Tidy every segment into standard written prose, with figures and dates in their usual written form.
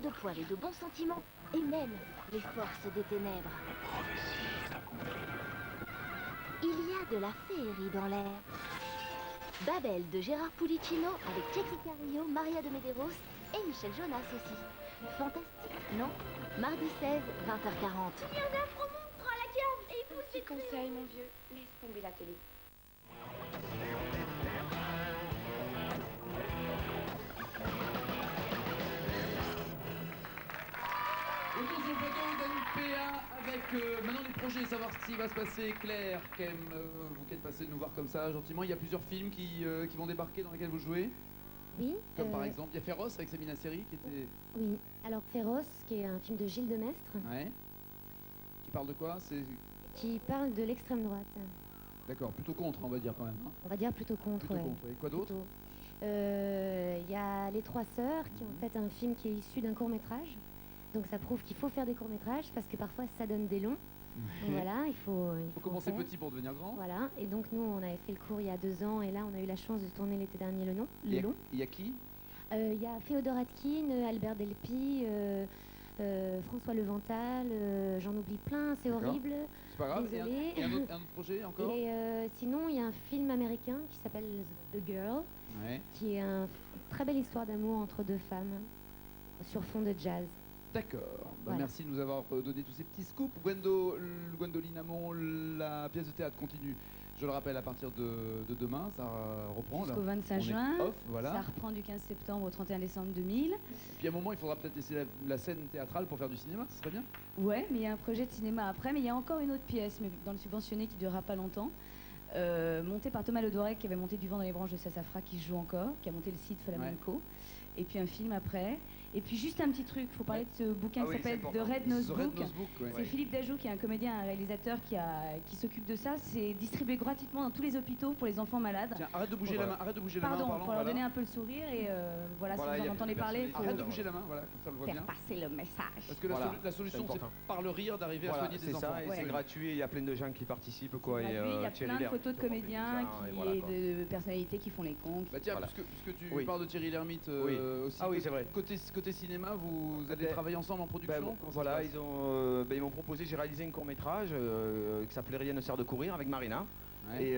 de poils et de bons sentiments, et même les forces des ténèbres. Il y a de la féerie dans l'air. Babel de Gérard Pulicino avec Jackie Carillo, Maria de Medeiros et Michel Jonas aussi. Fantastique, non? Mardi 16, 20h40. Il y en a un gros monstre à la cave et il faut Petit conseil, mon vieux, laisse tomber la télé. Autour sur le plateau d'NPA avec maintenant les projets, savoir ce qui va se passer. Claire, vous qui êtes passé de nous voir comme ça gentiment, il y a plusieurs films qui vont débarquer dans lesquels vous jouez. Oui. Comme par exemple, il y a Féroce avec Samina Seri qui était... Oui, alors Féroce, qui est un film de Gilles Demestre. Ouais. Qui parle de quoi? Qui parle de l'extrême droite. D'accord, plutôt contre on va dire quand même. Hein. On va dire plutôt contre, plutôt contre. Et quoi d'autre? Il y a Les Trois Sœurs, qui est en fait un film qui est issu d'un court-métrage. Donc ça prouve qu'il faut faire des courts-métrages, parce que parfois ça donne des longs. Donc voilà, il faut commencer petit pour devenir grand. Voilà, et donc nous on avait fait le cours il y a 2 ans, et là on a eu la chance de tourner l'été dernier le long. Il y a qui? Il y a Féodor Atkin, Albert Delpy, François Levental, j'en oublie plein, c'est horrible. C'est pas grave. Désolée. Et un autre projet encore? Et sinon, il y a un film américain qui s'appelle The Girl, qui est une très belle histoire d'amour entre 2 femmes sur fond de jazz. D'accord. Voilà. Merci de nous avoir donné tous ces petits scoops. Gwendoline Amon, la pièce de théâtre continue. Je le rappelle, à partir de demain, ça reprend. Jusqu'au 25 juin, off, voilà. Ça reprend du 15 septembre au 31 décembre 2000. Et puis à un moment, il faudra peut-être laisser la scène théâtrale pour faire du cinéma, ce serait bien. Ouais, mais il y a un projet de cinéma après, mais il y a encore une autre pièce, mais dans le subventionné qui ne durera pas longtemps, montée par Thomas Ledorec, qui avait monté Du vent dans les branches de Sassafras, qui joue encore, qui a monté le site Flamenco. Et puis un film après. Et puis juste un petit truc, il faut parler de ce bouquin qui s'appelle The Red Nosebook. C'est Philippe Dajoux, qui est un comédien, un réalisateur qui s'occupe de ça. C'est distribué gratuitement dans tous les hôpitaux pour les enfants malades. Tiens, arrête de bouger la main, Pardon, pour leur donner un peu le sourire et voilà, si vous en entendez parler, faut arrête de bouger la main, voilà, comme ça on le voit bien. faire passer le message. Parce que la solution, c'est par le rire d'arriver à soigner des enfants. C'est ça, et c'est gratuit, il y a plein de gens qui participent. Il y a plein de photos de comédiens et de personnalités qui font les contes. Bah tiens, puisque tu parles de Thierry Lhermitte aussi, c'est vrai. Côté cinéma, vous allez travailler ensemble en production? Voilà, ils m'ont proposé, j'ai réalisé un court-métrage qui s'appelait Rien ne sert de courir avec Marina. Et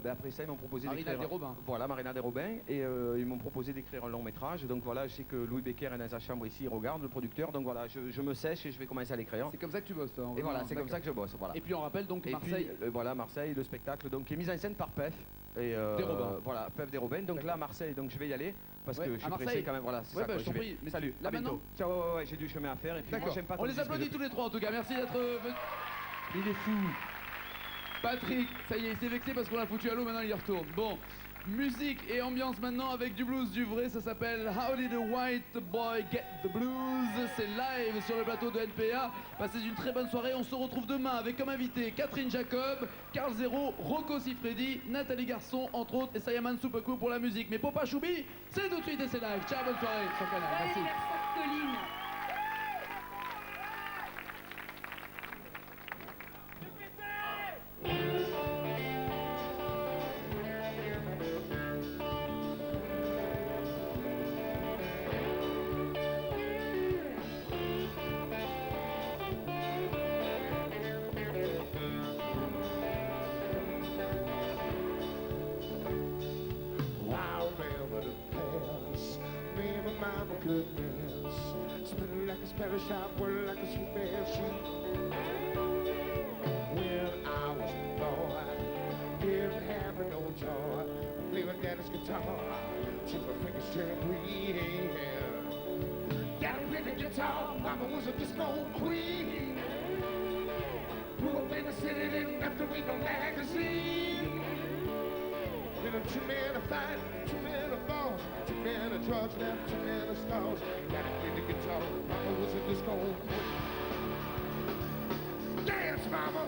après ça, ils m'ont proposé d'écrire... Marina Desrobins. Voilà, Marina Desrobins. Et ils m'ont proposé d'écrire un long métrage. Donc voilà, je sais que Louis Becker est dans sa chambre ici, il regarde, le producteur. Donc voilà, je me sèche et je vais commencer à l'écrire. C'est comme ça que tu bosses, toi? Et voilà, c'est comme ça que je bosse. Voilà. Et puis on rappelle donc Marseille. Puis, voilà, Marseille, le spectacle, donc qui est mis en scène par PEF. Et Desrobins. voilà, PEF Desrobins. Donc là, Marseille, donc je vais y aller parce que je suis pressé quand même. Voilà, c'est ça. Bah, je t'en prie. Salut, là bientôt. Ciao, j'ai du chemin à faire. Et puis moi, j'aime pas. On les applaudit tous les trois en tout cas. Merci d'être venus. Il est fou. Patrick, ça y est, il s'est vexé parce qu'on l'a foutu à l'eau, maintenant il y retourne. Bon, musique et ambiance maintenant avec du blues du vrai, ça s'appelle How Did a White Boy Get the Blues? C'est live sur le plateau de NPA. Passez une très bonne soirée, on se retrouve demain avec comme invité Catherine Jacob, Carl Zero, Rocco Siffredi, Nathalie Garçon entre autres et Sayaman Soupekou pour la musique. Mais Popa Choubi, c'est tout de suite et c'est live. Ciao, bonne soirée sur Canal. Merci. Goodness, spinning like a Spanish shop, whirling like a sweet man sheep. When I was a boy, didn't have no joy. Playing daddy's guitar, till my fingers turn green. Daddy played the guitar, mama was a disco queen. Grew up in the city, didn't have to read no magazine. Been too many fight, too many falls, too many drugs, left too many stars. Gotta play the guitar, mama was a disco queen. Dance, mama,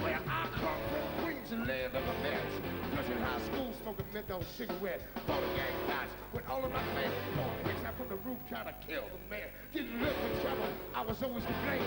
where I come from, Queens and land of the mess. Flushing high school, smoking menthol cigarette, 40 gang fights with calling my man. Throwing bricks out from the roof, trying to kill the man. Didn't look for trouble, I was always to blame.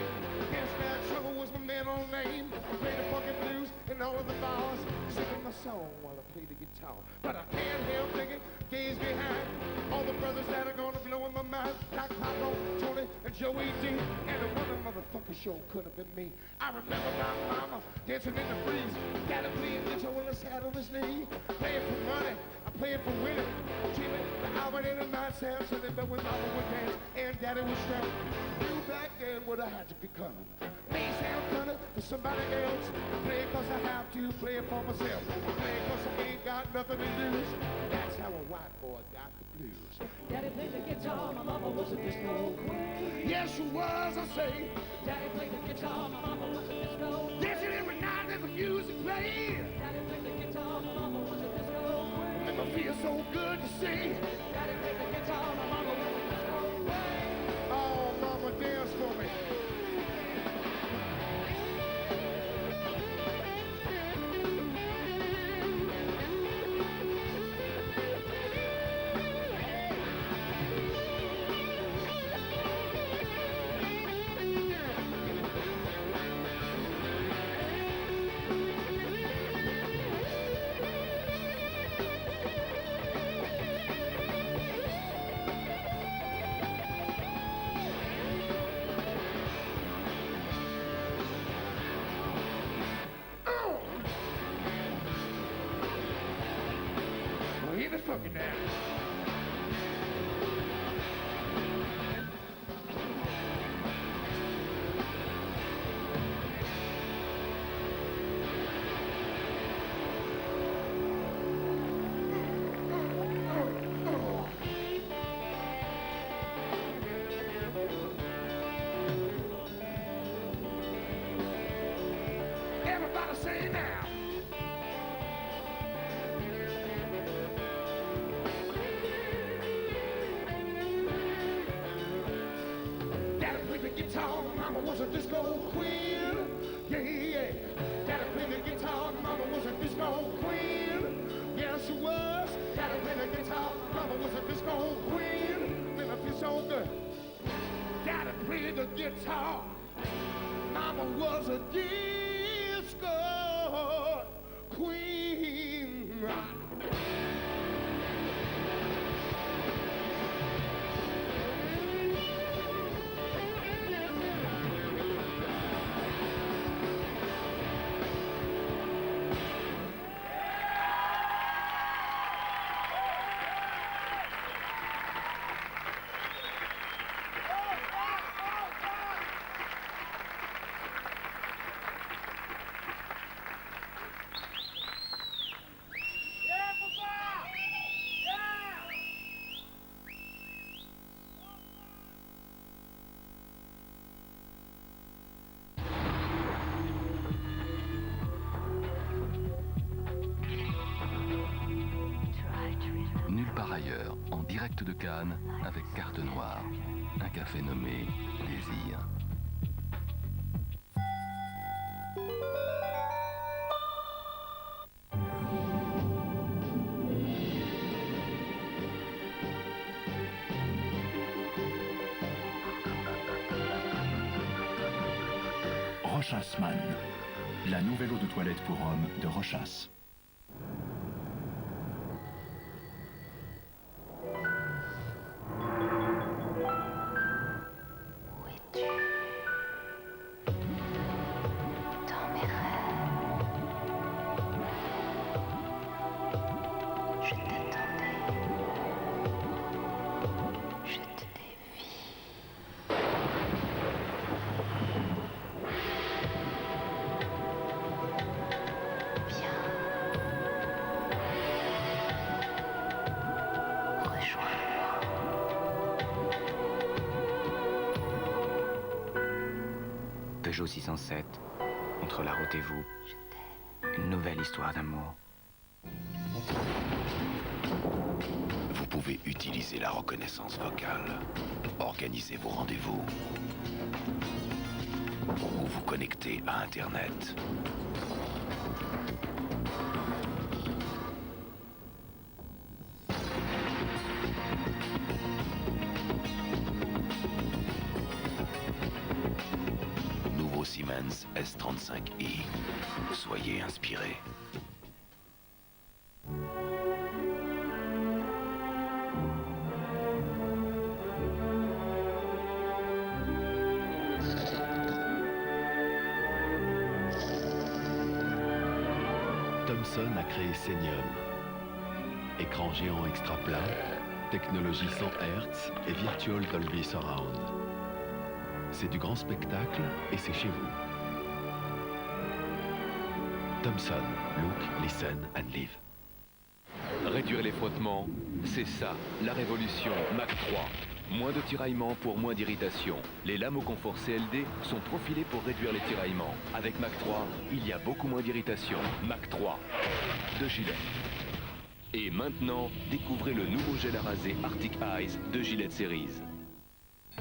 Can't stand trouble was my man on name. I played the fucking blues in all of the bars, singing my song while I played the guitar. But I can't help thinking, days behind, all the brothers that are gonna blow in my mind. Doc Paco, Tony, and Joey D. And the one motherfucker show could have been me. I remember my mama dancing in the breeze. Daddy playing guitar when I sat on his knee. Playing for money, I playing for winning. Jimmy, the Albert and the nonsense. So but when mama would dance and daddy was strong. Knew back then what I had to become. May sound funny for somebody else. Play it cause I have to, play it for myself. Play it cause I ain't got nothing to lose. That's how a white boy got the blues. Daddy played the guitar, my mama was a disco queen. Yes, she was, I say. Daddy played the guitar, my mama was a disco queen. Dancing every night as the music played. Daddy played the guitar, my mama was a disco queen. And I feel so good to see. Daddy played the guitar, my mama was a disco queen. Oh, mama, dance for me. Hit the fucking now. Everybody say now. Guitar, mama was a disco queen. Yeah, yeah. Daddy played the guitar, mama was a disco queen. Yeah, she was. Daddy played the guitar, mama was a disco queen. Man, I feel so good. Daddy played the guitar, mama was a disco queen. Nulle part ailleurs, en direct de Cannes, avec Carte Noire, un café nommé Désir. Rochas Man, la nouvelle eau de toilette pour hommes de Rochas. Peugeot 607, entre la route et vous, une nouvelle histoire d'amour. Vous pouvez utiliser la reconnaissance vocale, organiser vos rendez-vous ou vous connecter à Internet. Siemens S35i. Soyez inspirés. Thomson a créé Scenium. Écran géant extra plat, technologie 100 Hz et Virtual Dolby Surround. C'est du grand spectacle et c'est chez vous. Thomson, look, listen and live. Réduire les frottements, c'est ça, la révolution Mac 3. Moins de tiraillements pour moins d'irritation. Les lames au confort CLD sont profilées pour réduire les tiraillements. Avec Mac 3, il y a beaucoup moins d'irritation. Mac 3 de Gillette. Et maintenant, découvrez le nouveau gel à raser Arctic Eyes de Gillette Series.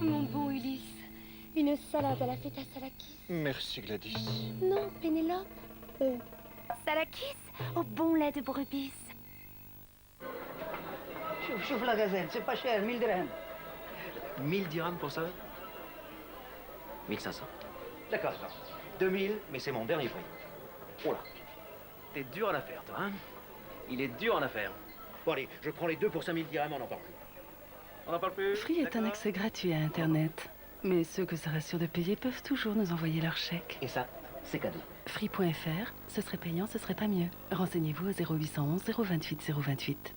Mon bon Ulysse, une salade à la feta Salakis. Merci, Gladys. Non, Pénélope. Salakis au bon lait de brebis. Chauffe la gazelle, c'est pas cher, 1000 dirhams. 1000 dirhams pour ça 1500. D'accord, 2000, mais c'est mon dernier prix. Oh là, t'es dur en affaire, toi, hein? Il est dur en affaire. Bon allez, je prends les deux pour 5000 dirhams, on n'en parle plus. On n'en parle plus? Free est un accès gratuit à Internet. Mais ceux que ça rassure de payer peuvent toujours nous envoyer leur chèque. Et ça, c'est cadeau. Free.fr, ce serait payant, ce serait pas mieux. Renseignez-vous au 0811 028 028.